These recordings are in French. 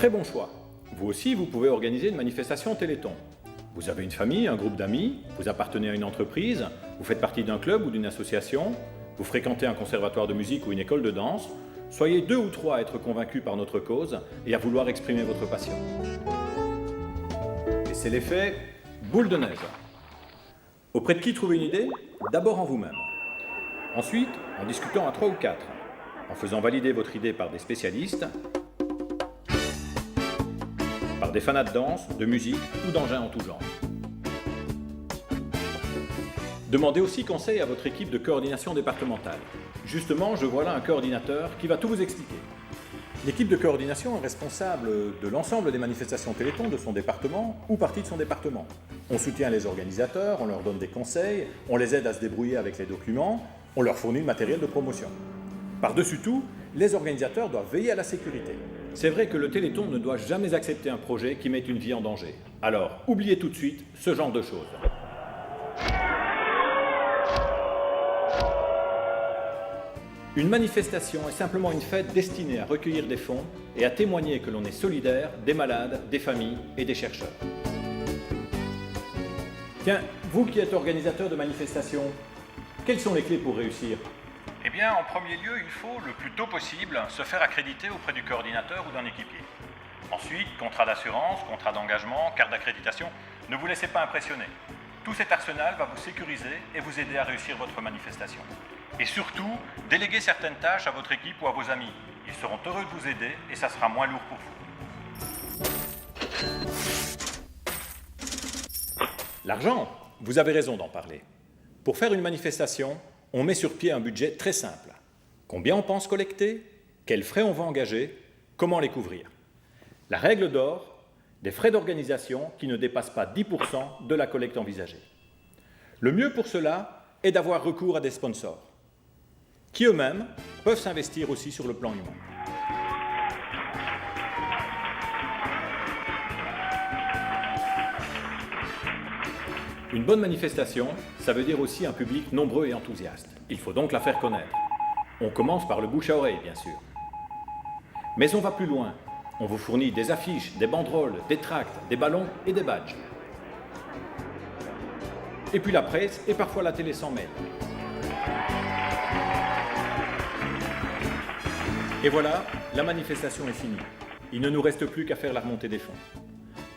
Très bon choix. Vous aussi, vous pouvez organiser une manifestation Téléthon. Vous avez une famille, un groupe d'amis, vous appartenez à une entreprise, vous faites partie d'un club ou d'une association, vous fréquentez un conservatoire de musique ou une école de danse. Soyez 2 ou 3 à être convaincus par notre cause et à vouloir exprimer votre passion. Et c'est l'effet boule de neige. Auprès de qui trouver une idée? D'abord en vous-même. Ensuite, en discutant à 3 ou 4, en faisant valider votre idée par des spécialistes, par des fanats de danse, de musique ou d'engins en tout genre. Demandez aussi conseil à votre équipe de coordination départementale. Justement, je vois là un coordinateur qui va tout vous expliquer. L'équipe de coordination est responsable de l'ensemble des manifestations Téléthon de son département ou partie de son département. On soutient les organisateurs, on leur donne des conseils, on les aide à se débrouiller avec les documents, on leur fournit le matériel de promotion. Par-dessus tout, les organisateurs doivent veiller à la sécurité. C'est vrai que le Téléthon ne doit jamais accepter un projet qui met une vie en danger. Alors, oubliez tout de suite ce genre de choses. Une manifestation est simplement une fête destinée à recueillir des fonds et à témoigner que l'on est solidaire des malades, des familles et des chercheurs. Tiens, vous qui êtes organisateur de manifestations, quelles sont les clés pour réussir? Eh bien, en premier lieu, il faut, le plus tôt possible, se faire accréditer auprès du coordinateur ou d'un équipier. Ensuite, contrat d'assurance, contrat d'engagement, carte d'accréditation. Ne vous laissez pas impressionner. Tout cet arsenal va vous sécuriser et vous aider à réussir votre manifestation. Et surtout, déléguez certaines tâches à votre équipe ou à vos amis. Ils seront heureux de vous aider et ça sera moins lourd pour vous. L'argent, vous avez raison d'en parler. Pour faire une manifestation, on met sur pied un budget très simple. Combien on pense collecter? Quels frais on va engager? Comment les couvrir? La règle d'or, des frais d'organisation qui ne dépassent pas 10% de la collecte envisagée. Le mieux pour cela est d'avoir recours à des sponsors, qui eux-mêmes peuvent s'investir aussi sur le plan humain. Une bonne manifestation, ça veut dire aussi un public nombreux et enthousiaste. Il faut donc la faire connaître. On commence par le bouche à oreille, bien sûr. Mais on va plus loin. On vous fournit des affiches, des banderoles, des tracts, des ballons et des badges. Et puis la presse et parfois la télé s'en mêle. Et voilà, la manifestation est finie. Il ne nous reste plus qu'à faire la remontée des fonds.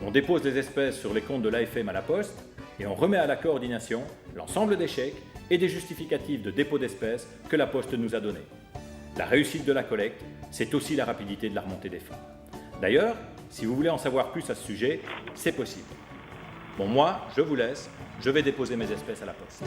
On dépose les espèces sur les comptes de l'AFM à la Poste et on remet à la coordination l'ensemble des chèques et des justificatifs de dépôt d'espèces que la Poste nous a donnés. La réussite de la collecte, c'est aussi la rapidité de la remontée des fonds. D'ailleurs, si vous voulez en savoir plus à ce sujet, c'est possible. Bon, moi, je vous laisse, je vais déposer mes espèces à la Poste.